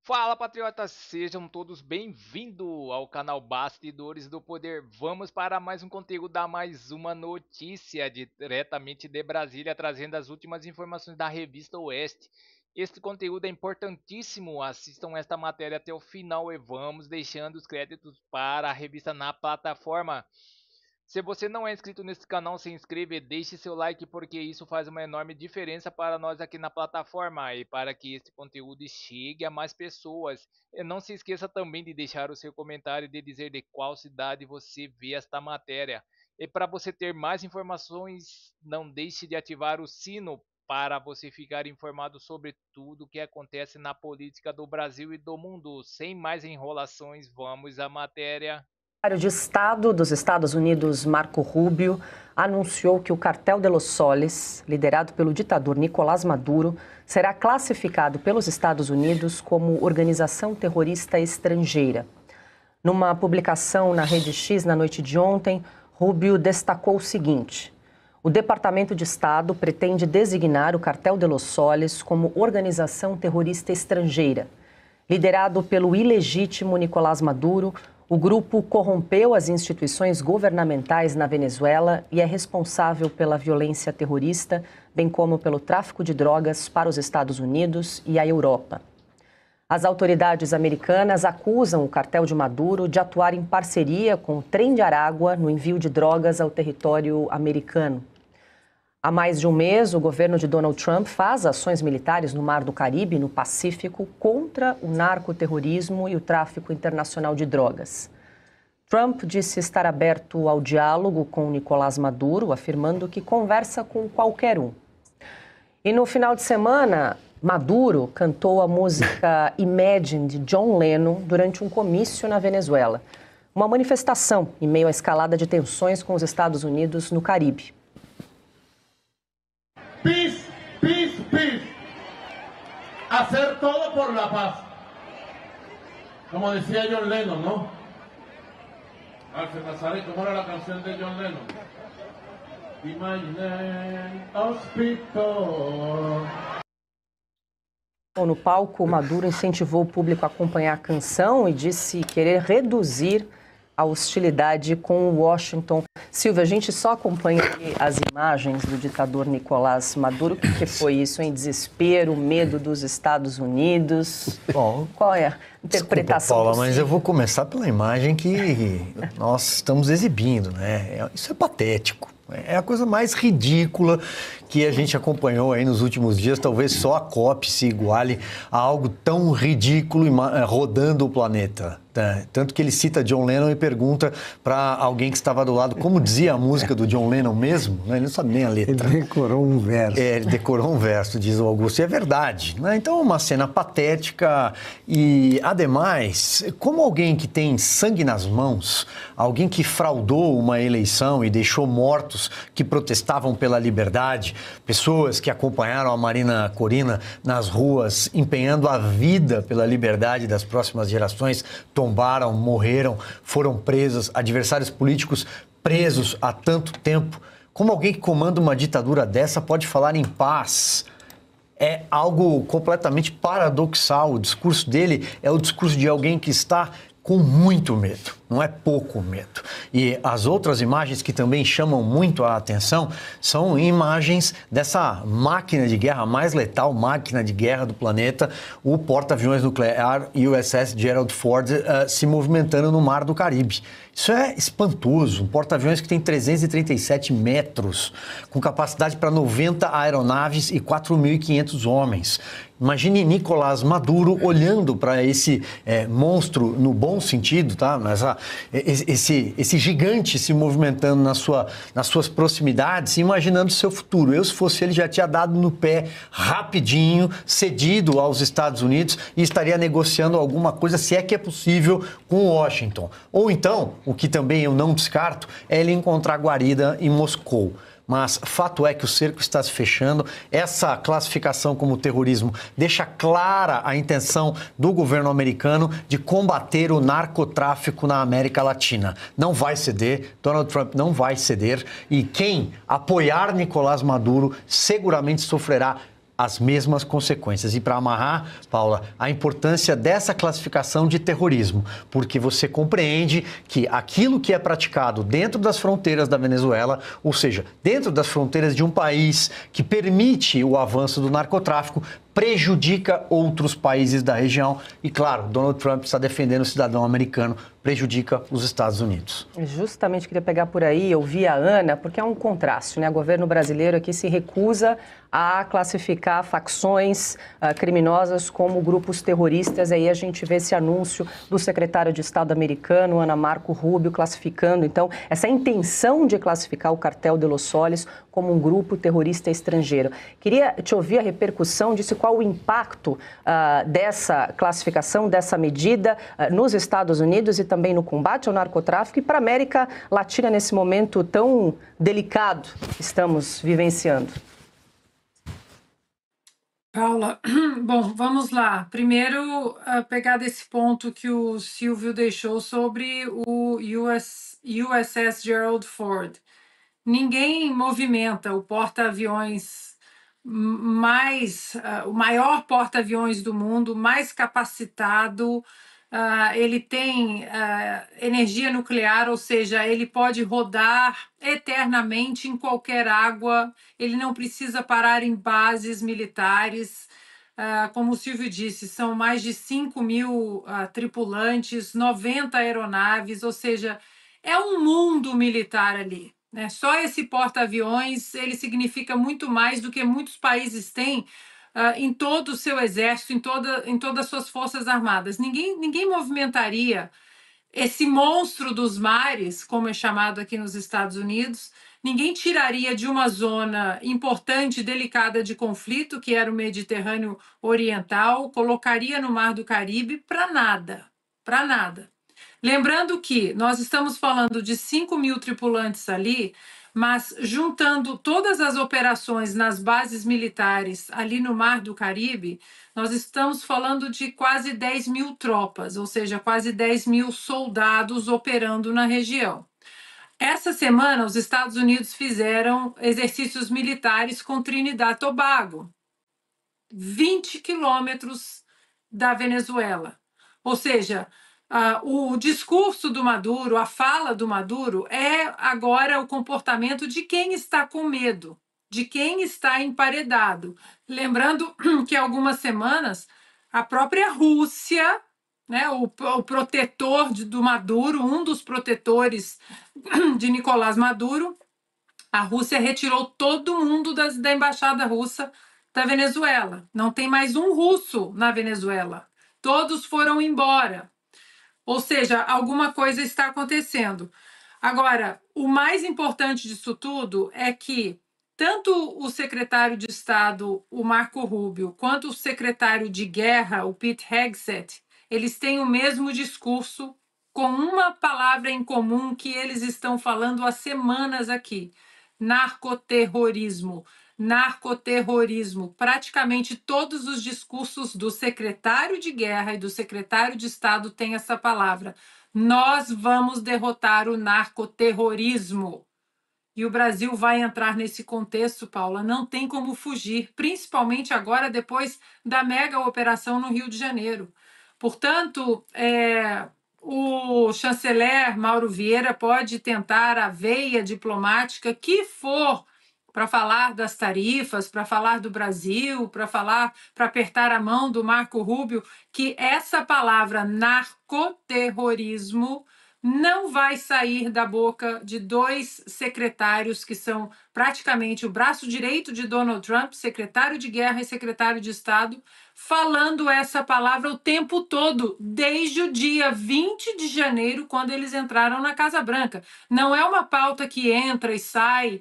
Fala, patriotas, sejam todos bem-vindos ao canal Bastidores do Poder. Vamos para mais um conteúdo da mais uma notícia diretamente de Brasília, trazendo as últimas informações da revista Oeste. Este conteúdo é importantíssimo, assistam esta matéria até o final e vamos deixando os créditos para a revista na plataforma. Se você não é inscrito nesse canal, se inscreva e deixe seu like, porque isso faz uma enorme diferença para nós aqui na plataforma e para que este conteúdo chegue a mais pessoas. E não se esqueça também de deixar o seu comentário e de dizer de qual cidade você vê esta matéria. E para você ter mais informações, não deixe de ativar o sino para você ficar informado sobre tudo o que acontece na política do Brasil e do mundo. Sem mais enrolações, vamos à matéria. O secretário de Estado dos Estados Unidos, Marco Rubio, anunciou que o Cartel de los Soles, liderado pelo ditador Nicolás Maduro, será classificado pelos Estados Unidos como organização terrorista estrangeira. Numa publicação na Rede X na noite de ontem, Rubio destacou o seguinte: o Departamento de Estado pretende designar o Cartel de los Soles como organização terrorista estrangeira. Liderado pelo ilegítimo Nicolás Maduro, o grupo corrompeu as instituições governamentais na Venezuela e é responsável pela violência terrorista, bem como pelo tráfico de drogas para os Estados Unidos e a Europa. As autoridades americanas acusam o cartel de Maduro de atuar em parceria com o Trem de Aragua no envio de drogas ao território americano. Há mais de um mês, o governo de Donald Trump faz ações militares no Mar do Caribe e no Pacífico contra o narcoterrorismo e o tráfico internacional de drogas. Trump disse estar aberto ao diálogo com Nicolás Maduro, afirmando que conversa com qualquer um. E no final de semana, Maduro cantou a música Imagine de John Lennon durante um comício na Venezuela. Uma manifestação em meio à escalada de tensões com os Estados Unidos no Caribe. Peace, peace, peace. Hacer todo por la paz. Como decía John Lennon, ¿no? Alce Nazaret, ¿cómo era la canción de John Lennon? Imagine Hospital. No palco, Maduro incentivou o público a acompanhar a canção e disse querer reduzir a hostilidade com Washington. Silvia, a gente só acompanha as imagens do ditador Nicolás Maduro. O que foi isso, hein? Desespero, medo dos Estados Unidos? Bom, qual é a interpretação? Desculpa, Paula, mas eu vou começar pela imagem que nós estamos exibindo, né? Isso é patético. É a coisa mais ridícula que a gente acompanhou aí nos últimos dias. Talvez só a COP se iguale a algo tão ridículo rodando o planeta. Tanto que ele cita John Lennon e pergunta para alguém que estava do lado como dizia a música do John Lennon mesmo, né? Ele não sabe nem a letra. Ele decorou um verso. Ele decorou um verso, diz o Augusto, e é verdade, né? Então é uma cena patética e, ademais, como alguém que tem sangue nas mãos, alguém que fraudou uma eleição e deixou mortos que protestavam pela liberdade, pessoas que acompanharam a Marina Corina nas ruas, empenhando a vida pela liberdade das próximas gerações, tombaram, morreram, foram presos, adversários políticos presos há tanto tempo. Como alguém que comanda uma ditadura dessa pode falar em paz? É algo completamente paradoxal. O discurso dele é o discurso de alguém que está com muito medo, não é pouco medo. E as outras imagens que também chamam muito a atenção são imagens dessa máquina de guerra, a mais letal máquina de guerra do planeta, o porta-aviões nuclear USS Gerald Ford, se movimentando no Mar do Caribe. Isso é espantoso, um porta-aviões que tem 337 metros, com capacidade para 90 aeronaves e 4.500 homens. Imagine Nicolás Maduro olhando para esse monstro, no bom sentido, tá? Esse gigante se movimentando nas suas proximidades, imaginando o seu futuro. Eu, se fosse ele, já tinha dado no pé rapidinho, cedido aos Estados Unidos e estaria negociando alguma coisa, se é que é possível, com Washington. Ou então, o que também eu não descarto, é ele encontrar guarida em Moscou. Mas fato é que o cerco está se fechando. Essa classificação como terrorismo deixa clara a intenção do governo americano de combater o narcotráfico na América Latina. Não vai ceder, Donald Trump não vai ceder, e quem apoiar Nicolás Maduro seguramente sofrerá as mesmas consequências. E para amarrar, Paula, a importância dessa classificação de terrorismo, porque você compreende que aquilo que é praticado dentro das fronteiras da Venezuela, ou seja, dentro das fronteiras de um país que permite o avanço do narcotráfico, prejudica outros países da região e, claro, Donald Trump está defendendo o cidadão americano, prejudica os Estados Unidos. Justamente queria pegar por aí, ouvir a Ana, porque é um contraste, né? O governo brasileiro aqui se recusa a classificar facções criminosas como grupos terroristas. Aí a gente vê esse anúncio do secretário de Estado americano, Ana Marco Rubio, classificando, então, essa intenção de classificar o cartel de Los Soles como um grupo terrorista estrangeiro. Queria te ouvir a repercussão disso, qual o impacto dessa classificação, dessa medida nos Estados Unidos e também no combate ao narcotráfico e para a América Latina nesse momento tão delicado que estamos vivenciando. Paula, bom, vamos lá. Primeiro, pegar desse ponto que o Silvio deixou sobre o USS Gerald Ford. Ninguém movimenta o porta-aviões o maior porta-aviões do mundo, mais capacitado. Ele tem energia nuclear, ou seja, ele pode rodar eternamente em qualquer água, ele não precisa parar em bases militares. Como o Silvio disse, são mais de 5.000 tripulantes, 90 aeronaves, ou seja, é um mundo militar ali, né? Só esse porta-aviões, ele significa muito mais do que muitos países têm em todo o seu exército, em todas as suas forças armadas. Ninguém movimentaria esse monstro dos mares, como é chamado aqui nos Estados Unidos, ninguém tiraria de uma zona importante, delicada de conflito, que era o Mediterrâneo Oriental, colocaria no Mar do Caribe para nada, para nada. Lembrando que nós estamos falando de 5.000 tripulantes ali, mas juntando todas as operações nas bases militares ali no Mar do Caribe, nós estamos falando de quase 10.000 tropas, ou seja, quase 10.000 soldados operando na região. Essa semana, os Estados Unidos fizeram exercícios militares com Trinidad e Tobago, 20 quilômetros da Venezuela. Ou seja, o discurso do Maduro, a fala do Maduro é agora o comportamento de quem está com medo, de quem está emparedado. Lembrando que há algumas semanas a própria Rússia, né, o protetor do Maduro, um dos protetores de Nicolás Maduro, a Rússia retirou todo mundo da embaixada russa da Venezuela. Não tem mais um russo na Venezuela. Todos foram embora. Ou seja, alguma coisa está acontecendo. Agora, o mais importante disso tudo é que tanto o secretário de Estado, o Marco Rubio, quanto o secretário de Guerra, o Pete Hegseth, eles têm o mesmo discurso, com uma palavra em comum que eles estão falando há semanas aqui: narcoterrorismo. Narcoterrorismo. Praticamente todos os discursos do secretário de Guerra e do secretário de Estado têm essa palavra. Nós vamos derrotar o narcoterrorismo. E o Brasil vai entrar nesse contexto, Paula, não tem como fugir, principalmente agora, depois da mega operação no Rio de Janeiro. Portanto, o chanceler Mauro Vieira pode tentar a veia diplomática que for para falar das tarifas, para falar do Brasil, para apertar a mão do Marco Rubio, que essa palavra narcoterrorismo não vai sair da boca de dois secretários que são praticamente o braço direito de Donald Trump, secretário de Guerra e secretário de Estado, falando essa palavra o tempo todo, desde o dia 20 de janeiro, quando eles entraram na Casa Branca. Não é uma pauta que entra e sai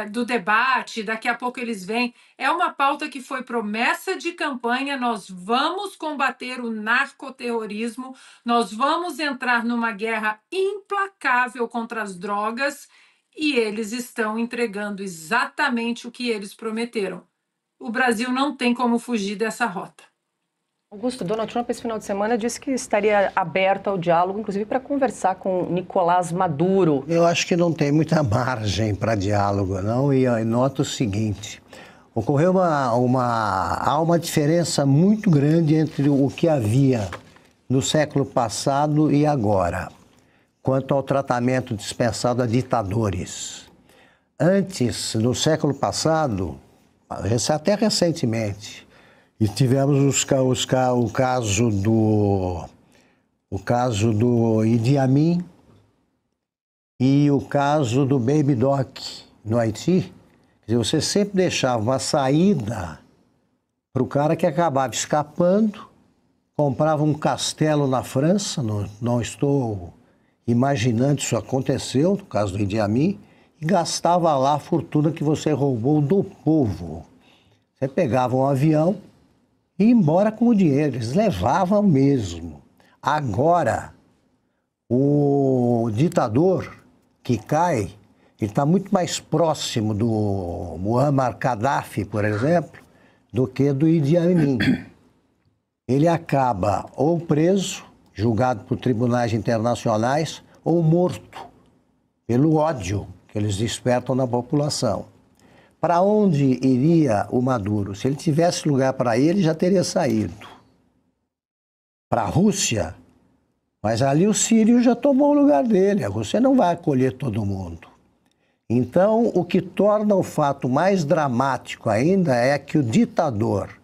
do debate, daqui a pouco eles vêm. É uma pauta que foi promessa de campanha: nós vamos combater o narcoterrorismo, nós vamos entrar numa guerra implacável contra as drogas, e eles estão entregando exatamente o que eles prometeram. O Brasil não tem como fugir dessa rota. Augusto, Donald Trump esse final de semana disse que estaria aberto ao diálogo, inclusive para conversar com Nicolás Maduro. Eu acho que não tem muita margem para diálogo, não, e eu noto o seguinte: há uma diferença muito grande entre o que havia no século passado e agora, quanto ao tratamento dispensado a ditadores. Antes, no século passado, até recentemente, e tivemos o caso do Idi Amin e o caso do Baby Doc no Haiti. Quer dizer, você sempre deixava uma saída para o cara que acabava escapando, comprava um castelo na França, não estou imaginando isso aconteceu, no caso do Idi Amin, e gastava lá a fortuna que você roubou do povo. Você pegava um avião e ia embora com o dinheiro, eles levavam mesmo. Agora, o ditador que cai, ele está muito mais próximo do Muammar Gaddafi, por exemplo, do que do Idi Amin. Ele acaba ou preso, julgado por tribunais internacionais, ou morto pelo ódio que eles despertam na população. Para onde iria o Maduro? Se ele tivesse lugar para ir, ele já teria saído. Para a Rússia, mas ali o Sírio já tomou o lugar dele. A Rússia não vai acolher todo mundo. Então, o que torna o fato mais dramático ainda é que o ditador,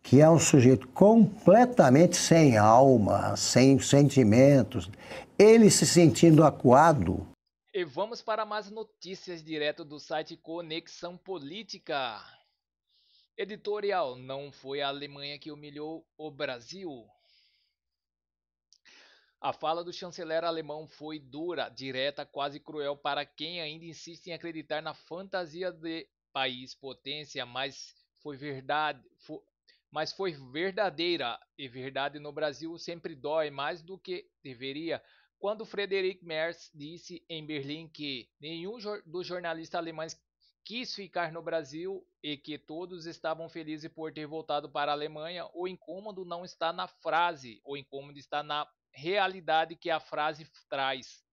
que é um sujeito completamente sem alma, sem sentimentos, ele se sentindo acuado. E vamos para mais notícias direto do site Conexão Política. Editorial: não foi a Alemanha que humilhou o Brasil. A fala do chanceler alemão foi dura, direta, quase cruel para quem ainda insiste em acreditar na fantasia de país potência, mas foi verdadeira, e verdade no Brasil sempre dói mais do que deveria. Quando Friedrich Merz disse em Berlim que nenhum dos jornalistas alemães quis ficar no Brasil e que todos estavam felizes por ter voltado para a Alemanha, o incômodo não está na frase, o incômodo está na realidade que a frase traz.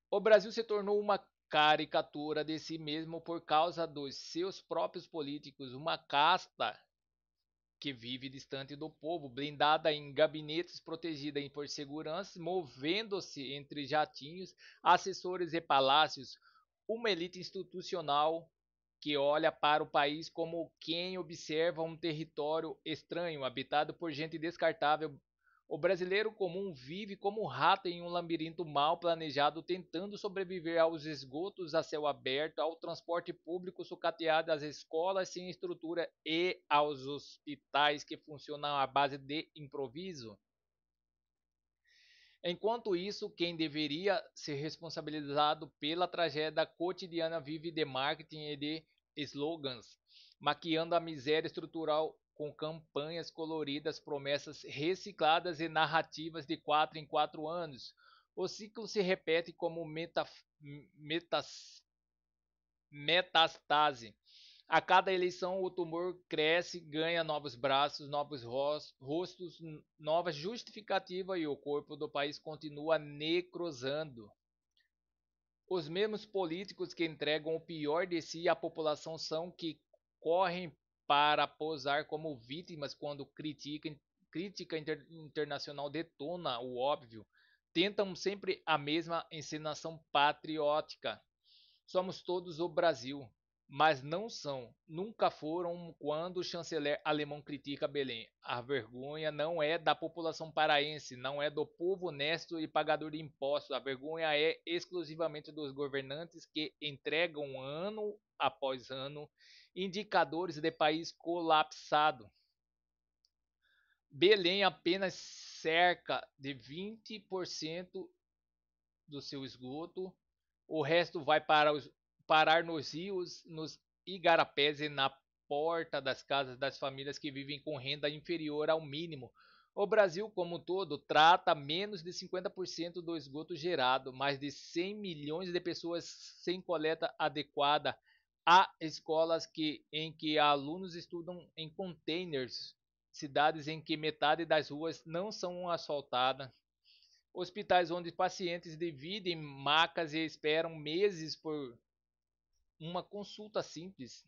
O Brasil se tornou uma caricatura de si mesmo por causa dos seus próprios políticos, uma casta que vive distante do povo, blindada em gabinetes, protegida por seguranças, movendo-se entre jatinhos, assessores e palácios, uma elite institucional que olha para o país como quem observa um território estranho, habitado por gente descartável. O brasileiro comum vive como um rato em um labirinto mal planejado, tentando sobreviver aos esgotos a céu aberto, ao transporte público sucateado, às escolas sem estrutura e aos hospitais que funcionam à base de improviso. Enquanto isso, quem deveria ser responsabilizado pela tragédia cotidiana vive de marketing e de slogans, maquiando a miséria estrutural com campanhas coloridas, promessas recicladas e narrativas de 4 em 4 anos. O ciclo se repete como metástase. A cada eleição, o tumor cresce, ganha novos braços, novos rostos, nova justificativa e o corpo do país continua necrosando. Os mesmos políticos que entregam o pior de si à população são que correm para posar como vítimas quando crítica internacional detona o óbvio. Tentam sempre a mesma encenação patriótica. Somos todos o Brasil, mas não são, nunca foram quando o chanceler alemão critica Belém. A vergonha não é da população paraense, não é do povo honesto e pagador de impostos. A vergonha é exclusivamente dos governantes que entregam ano após ano indicadores de país colapsado. Belém apenas cerca de 20% do seu esgoto, o resto vai parar nos rios, nos igarapés e na porta das casas das famílias que vivem com renda inferior ao mínimo. O Brasil, como um todo, trata menos de 50% do esgoto gerado, mais de 100 milhões de pessoas sem coleta adequada. Há escolas em que alunos estudam em containers, cidades em que metade das ruas não são asfaltadas, hospitais onde pacientes dividem macas e esperam meses por uma consulta simples.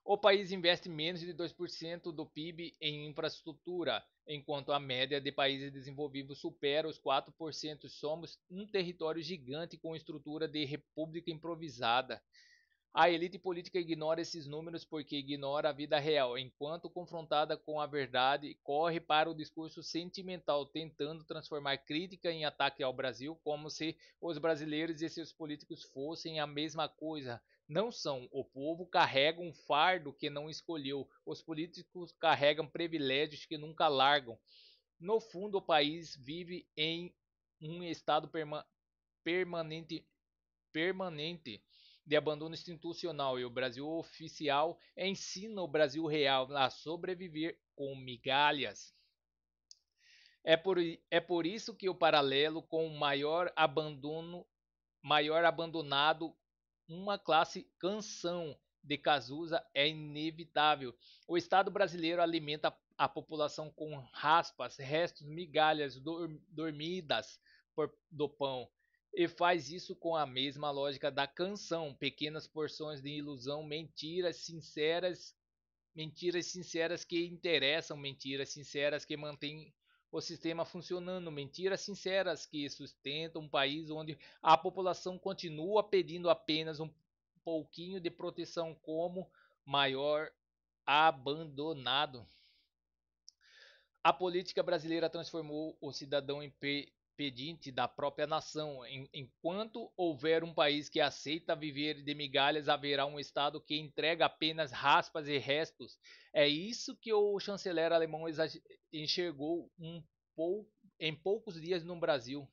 O país investe menos de 2% do PIB em infraestrutura, enquanto a média de países desenvolvidos supera os 4%. Somos um território gigante com estrutura de república improvisada. A elite política ignora esses números porque ignora a vida real, enquanto confrontada com a verdade, corre para o discurso sentimental, tentando transformar crítica em ataque ao Brasil, como se os brasileiros e seus políticos fossem a mesma coisa. Não são. O povo carrega um fardo que não escolheu. Os políticos carregam privilégios que nunca largam. No fundo, o país vive em um estado permanente de abandono institucional, e o Brasil oficial ensina o Brasil real a sobreviver com migalhas. É por isso que o paralelo com o maior abandonado, uma classe canção de Cazuza, é inevitável. O Estado brasileiro alimenta a população com raspas, restos, migalhas dormidas do pão. E faz isso com a mesma lógica da canção, pequenas porções de ilusão, mentiras sinceras que interessam, mentiras sinceras que mantêm o sistema funcionando, mentiras sinceras que sustentam um país onde a população continua pedindo apenas um pouquinho de proteção como maior abandonado. A política brasileira transformou o cidadão em pedinte da própria nação. Enquanto houver um país que aceita viver de migalhas, haverá um Estado que entrega apenas raspas e restos. É isso que o chanceler alemão enxergou em poucos dias no Brasil.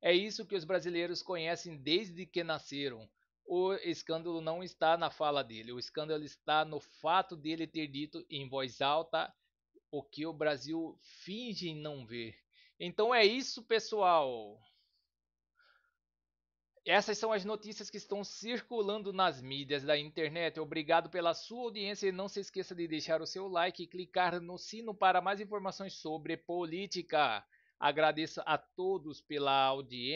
É isso que os brasileiros conhecem desde que nasceram. O escândalo não está na fala dele, o escândalo está no fato dele ter dito em voz alta o que o Brasil finge não ver. Então é isso, pessoal. Essas são as notícias que estão circulando nas mídias da internet. Obrigado pela sua audiência e não se esqueça de deixar o seu like e clicar no sino para mais informações sobre política. Agradeço a todos pela audiência.